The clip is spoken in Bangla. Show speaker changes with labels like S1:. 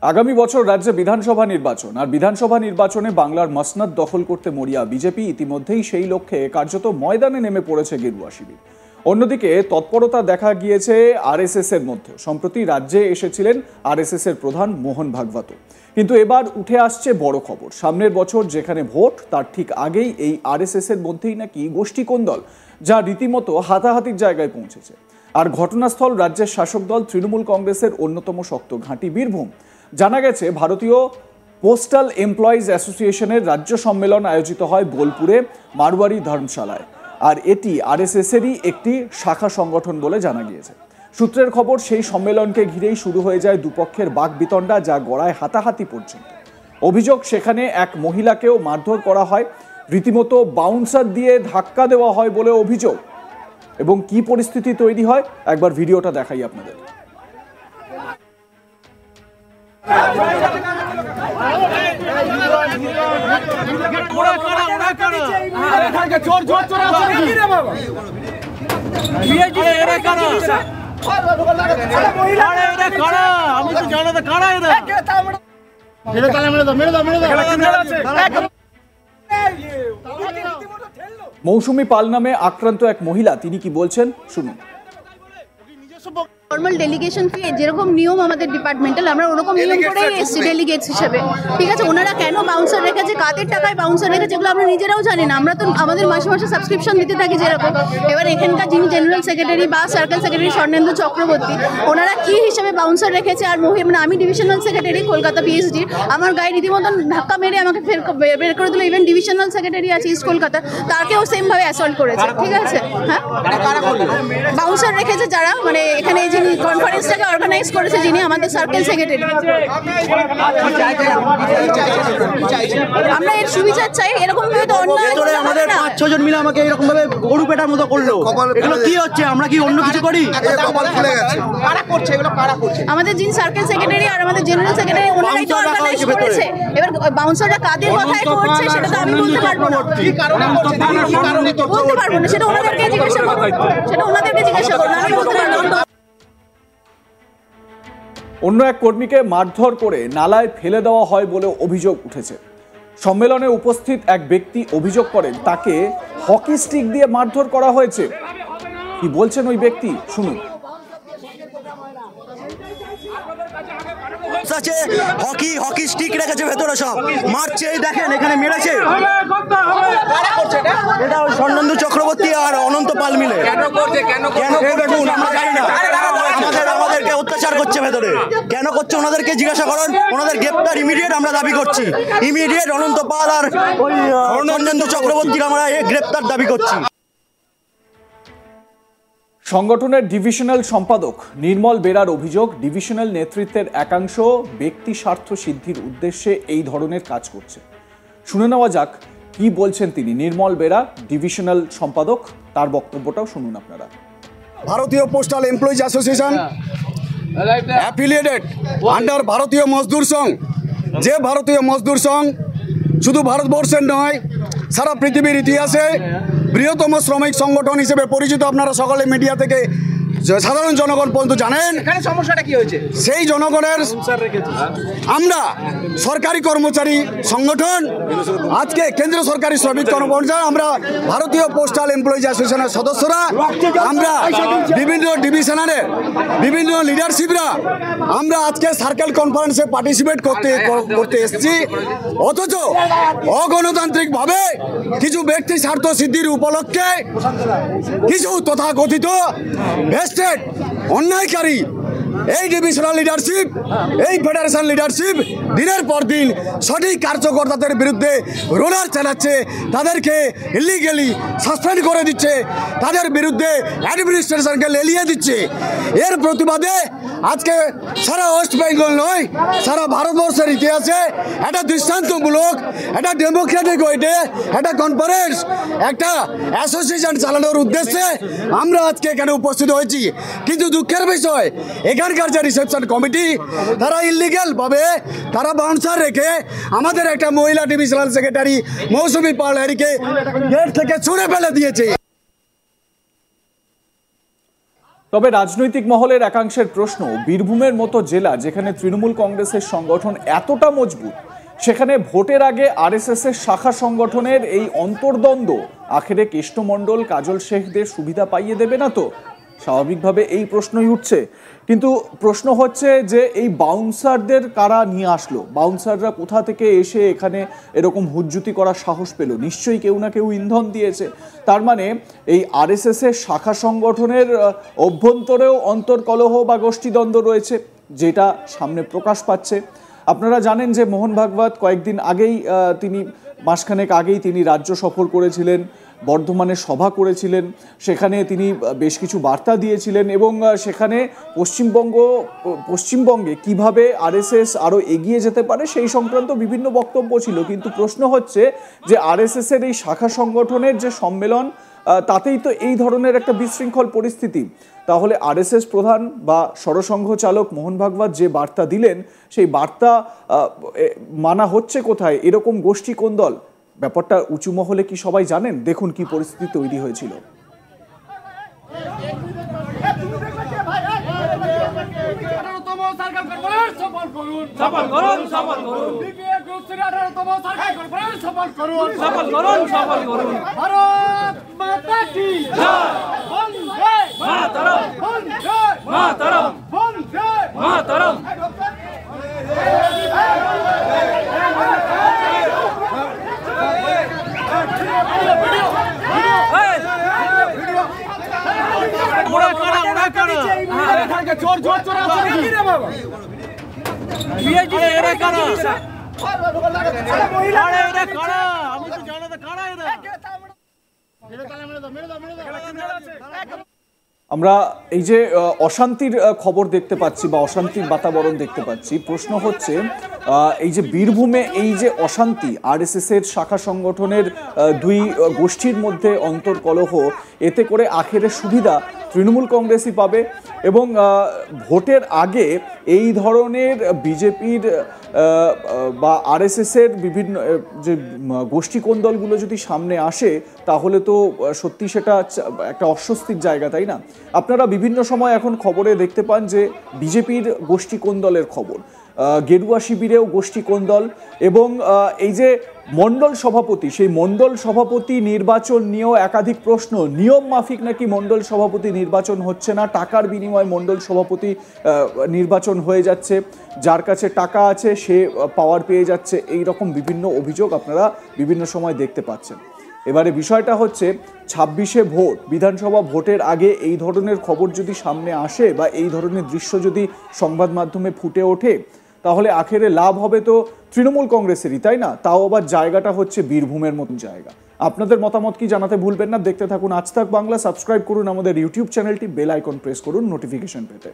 S1: আগামী বছর রাজ্যে বিধানসভা নির্বাচন, আর বিধানসভা নির্বাচনে বাংলার মসনদ দখল করতে মরিয়া বিজেপি ইতিমধ্যেই সেই লক্ষ্যে কার্যত ময়দানে নেমে পড়েছে গেরুয়া শিবির। অন্যদিকে তৎপরতা দেখা গিয়েছে আরএসএস এর মধ্যে। সম্প্রতি রাজ্যে এসেছিলেন আরএসএস এর প্রধান মোহন ভাগবত। কিন্তু এবার উঠে আসছে বড় খবর, সামনের বছর যেখানে ভোট তার ঠিক আগেই এই আরএসএস এর মধ্যেই নাকি গোষ্ঠী কোন্দল, যা রীতিমতো হাতাহাতির জায়গায় পৌঁছেছে। আর ঘটনাস্থল রাজ্যের শাসক দল তৃণমূল কংগ্রেসের অন্যতম শক্ত ঘাঁটি বীরভূম। জানা গেছে ভারতীয় পোস্টাল এমপ্লয়িজ অ্যাসোসিয়েশনের রাজ্য সম্মেলন আয়োজিত হয় বোলপুরে মারওয়ারি ধর্মশালায়, আর এটি আরএসএস এরই একটি শাখা সংগঠন বলে জানা গিয়েছে। সূত্রের খবর, সেই সম্মেলনকে ঘিরেই শুরু হয়ে যায় দুপক্ষের বাকবিতণ্ডা, যা গড়ায় হাতাহাতি পর্যন্ত। অভিযোগ, সেখানে এক মহিলাকেও মারধর করা হয়, রীতিমতো বাউন্সার দিয়ে ধাক্কা দেওয়া হয় বলে অভিযোগ। এবং কি পরিস্থিতি তৈরি হয় একবার ভিডিওটা দেখাই আপনাদের। মৌসুমী পাল নামে আক্রান্ত এক মহিলা, তিনি কি বলছেন শুনুন।
S2: নর্মাল ডেলিগেশন ফি যেরকম নিয়ম আমাদের ডিপার্টমেন্টাল, আমরা ওরকম নিয়ম করেই এসছি ডেলিগেটস হিসেবে। ঠিক আছে, ওনারা কেন বাউন্সার রেখেছে, কাদের টাকায় বাউন্সার রেখেছে, এগুলো আমরা নিজেরাও জানি না। আমরা তো আমাদের মাসে মাসে সাবস্ক্রিপশন দিতে থাকি যেরকম। এবার এখানকার যিনি জেনারেল সেক্রেটারি বা সার্কেল সেক্রেটারি স্বর্ণেন্দু চক্রবর্তী, ওনারা কি হিসেবে বাউন্সার রেখেছে। আর মানে আমি ডিভিশনাল সেক্রেটারি কলকাতা পিএইচডি, আমার গায়ে রীতিমতন ধাক্কা মেরে আমাকে ফের বের করে দিল। ইভেন ডিভিশনাল সেক্রেটারি আছে ইস্ট কলকাতা, তাকেও সেমভাবে অ্যাসল্ট করেছে। ঠিক আছে, হ্যাঁ, বাউন্সার রেখেছে যারা, মানে এখানে যিনি কনফারেন্সটাকে অর্গানাইজ করেছে, যিনি আমাদের সার্কেল সেক্রেটারি। আমরা এর সুবিচার চাই। এরকম ভাবে তো অন্যায় করে আমাদের
S3: 5-6 জন মিলে আমাকে এরকম ভাবে গরু পেটার মতো করলো। এগুলো কি হচ্ছে? আমরা কি অন্য কিছু করি? কপাল খুলে গেছে। কারা করছে এগুলো? কারা করছে?
S2: আমাদের যিনি সার্কেল সেক্রেটারি আর আমাদের জেনারেল সেক্রেটারি, ওনারাই তো অর্গানাইজ করেছে। এবার বাউন্সারটা কাদের কথায় করছে সেটা তো আমি বলতে পারবো না।
S3: কি কারণে করছে? কি কারণে করছে
S2: বলতে পারবো না, সেটা ওনাদেরকে জিজ্ঞাসা করুন। সেটা ওনাদেরকে জিজ্ঞাসা করুন, আমি বলতে পারবো না।
S1: অন্য এক কর্মীকে মারধর করে নালায় ফেলে দেওয়া হয় বলে অভিযোগ উঠেছে। সম্মেলনে উপস্থিত এক ব্যক্তি অভিযোগ করেন তাকে হকি স্টিক দিয়ে মারধর করা হয়েছে। কি বলছেন ওই ব্যক্তি শুনুন।
S3: হকি স্টিক রেখেছে ভেতরে, সব মারছে। দেখেন এখানে মেরেছে। এটা ওই স্বর্ণেন্দু চক্রবর্তী আর অনন্ত পাল মিলে। কেন দেখুন, আমরা জানি না। আমাদেরকে অত্যাচার করছে ভেতরে। কেন করছে ওনাদেরকে জিজ্ঞাসা করুন। ওনাদের গ্রেপ্তার ইমিডিয়েট আমরা দাবি করছি। ইমিডিয়েট অনন্ত পাল আর ওই স্বর্ণেন্দু চক্রবর্তীর আমরা গ্রেপ্তার দাবি করছি।
S1: সংগঠনের ডিভিশনাল সম্পাদক নির্মল বেরার অভিযোগ, ডিভিশনাল নেতৃত্বের একাংশ ব্যক্তি স্বার্থ সিদ্ধির উদ্দেশ্যে এই ধরনের কাজ করছে। শুনে নেওয়া যাক কি বলছেন তিনি। নির্মল বেরা, ডিভিশনাল সম্পাদক, তার বক্তব্যটাও শুনুন আপনারা।
S4: ভারতীয় postal employees association affiliated under ভারতীয় মজদুর সংঘ, যে ভারতীয় মজদুর সংঘ শুধু ভারতবর্ষের নয়, সারা পৃথিবীর ইতিহাসে বৃহত্তম শ্রমিক সংগঠন হিসেবে পরিচিত। আপনারা সকলে মিডিয়া থেকে সাধারণ জনগণ পর্যন্ত জানেন।
S3: সমস্যাটা কি হয়েছে?
S4: সেই জনগণের আমরা সরকারি কর্মচারী সংগঠন, আজকে কেন্দ্র সরকারি শ্রমিক কর্মচারী, আমরা ভারতীয় পোস্টাল এমপ্লয়িজ অ্যাসোসিয়েশনের সদস্যরা, আমরা বিভিন্ন ডিভিশনারের বিভিন্ন লিডারশিপরা আমরা আজকে সার্কেল কনফারেন্সে পার্টিসিপেট করতে এসেছি। অথচ অগণতান্ত্রিকভাবে কিছু ব্যক্তি স্বার্থ সিদ্ধির উপলক্ষে কিছু তথাকথিত ভেস্টেড অন্যায়কারী এই ডিভিশনাল লিডারশিপ, এই ফেডারেশন লিডারশিপ দিনের পর দিন সঠিক কার্যকর্তাদের বিরুদ্ধে রোলার চালাচ্ছে, তাদেরকে ইলিগালি সাসপেন্ড করে দিচ্ছে, তাদের বিরুদ্ধে অ্যাডমিনিস্ট্রেশনকে লেলিয়ে দিচ্ছে। এর প্রতিবাদে আজকে সারা ওয়েস্ট বেঙ্গল নয়, সারা ভারতবর্ষের ইতিহাসে একটা দৃষ্টান্তমূলক, একটা ডেমোক্রেটিক ওয়েতে একটা কনফারেন্স, একটা অ্যাসোসিয়েশন চালানোর উদ্দেশ্যে আমরা আজকে এখানে উপস্থিত হয়েছি। কিন্তু দুঃখের বিষয়, এখানকার যে রিসেপশন কমিটি, তারা ইলিগাল ভাবে তারা বাউন্সার রেখে আমাদের একটা মহিলা ডিভিশনাল সেক্রেটারি মৌসুমী পাল হ্যারিকে গেট থেকে ছুঁড়ে ফেলে দিয়েছে।
S1: তবে রাজনৈতিক মহলের একাংশের প্রশ্ন, বীরভূমের মতো জেলা যেখানে তৃণমূল কংগ্রেসের সংগঠন এতটা মজবুত, সেখানে ভোটের আগে আরএসএস এর শাখা সংগঠনের এই অন্তর্দ্বন্দ্ব আখেরে কৃষ্ণমণ্ডল কাজল শেখদের সুবিধা পাইয়ে দেবে না তো? স্বাভাবিকভাবে এই প্রশ্নই উঠছে। কিন্তু প্রশ্ন হচ্ছে যে এই বাউন্সারদের কারা নিয়ে আসলো? বাউন্সাররা কোথা থেকে এসে এখানে এরকম হুজ্জুতি করার সাহস পেল? নিশ্চয়ই কেউ না কেউ ইন্ধন দিয়েছে। তার মানে এই আরএসএস এর শাখা সংগঠনের অভ্যন্তরেও অন্তর্কলহ বা গোষ্ঠীদ্বন্দ্ব রয়েছে, যেটা সামনে প্রকাশ পাচ্ছে। আপনারা জানেন যে মোহন ভাগবত কয়েকদিন আগেই মাসখানেক আগেই তিনি রাজ্য সফর করেছিলেন, বর্ধমানে সভা করেছিলেন, সেখানে তিনি বেশ কিছু বার্তা দিয়েছিলেন এবং সেখানে পশ্চিমবঙ্গে কিভাবে আরএসএস আরও এগিয়ে যেতে পারে সেই সংক্রান্ত বিভিন্ন বক্তব্য ছিল। কিন্তু প্রশ্ন হচ্ছে যে আরএসএস এর এই শাখা সংগঠনের যে সম্মেলন, তাতেই তো এই ধরনের একটা বিশৃঙ্খল পরিস্থিতি। তাহলে আরএসএস প্রধান বা সরসংঘ চালক মোহন ভাগবত যে বার্তা দিলেন, সেই বার্তা মানা হচ্ছে কোথায়? এরকম গোষ্ঠী কোন দল? ব্যাপারটা উঁচু মহলে কি সবাই জানেন? দেখুন কি পরিস্থিতি তৈরি হয়েছিল। আমরা এই যে অশান্তির খবর দেখতে পাচ্ছি বা অশান্তির বাতাবরণ দেখতে পাচ্ছি, প্রশ্ন হচ্ছে এই যে বীরভূমে এই যে অশান্তি, আরএসএস এর শাখা সংগঠনের দুই গোষ্ঠীর মধ্যে অন্তর্কলহ, এতে করে আখেরে সুবিধা তৃণমূল কংগ্রেসই পাবে এবং ভোটের আগে এই ধরনের বিজেপির বা আরএসএস এর বিভিন্ন যে গোষ্ঠী কোন্দলগুলো যদি সামনে আসে, তাহলে তো সত্যি সেটা একটা অস্বস্তির জায়গা, তাই না? আপনারা বিভিন্ন সময় এখন খবরে দেখতে পান যে বিজেপির গোষ্ঠী কোন্দলের খবর, গেরুয়া শিবিরেও গোষ্ঠী কোন্দল এবং এই যে মণ্ডল সভাপতি, সেই মণ্ডল সভাপতি নির্বাচন নিয়েও একাধিক প্রশ্ন। নিয়ম মাফিক নাকি মণ্ডল সভাপতি নির্বাচন হচ্ছে না, টাকার বিনিময়ে মণ্ডল সভাপতি নির্বাচন হয়ে যাচ্ছে, যার কাছে টাকা আছে সে পাওয়ার পেয়ে যাচ্ছে, এই রকম বিভিন্ন অভিযোগ আপনারা বিভিন্ন সময় দেখতে পাচ্ছেন। এবারে বিষয়টা হচ্ছে 26শে ভোট, বিধানসভা ভোটের আগে এই ধরনের খবর যদি সামনে আসে বা এই ধরনের দৃশ্য যদি সংবাদ মাধ্যমে ফুটে ওঠে, তাহলে আখেরে লাভ হবে তো তৃণমূল কংগ্রেসেরই, তাই না? তাও আবার জায়গাটা হচ্ছে বীরভূমের মতন জায়গা। আপনাদের মতামত কি জানাতে ভুলবেন না। দেখতে থাকুন আজ তাক বাংলা, সাবস্ক্রাইব করুন আমাদের ইউটিউব চ্যানেলটি, বেল আইকন প্রেস করুন নোটিফিকেশন পেতে।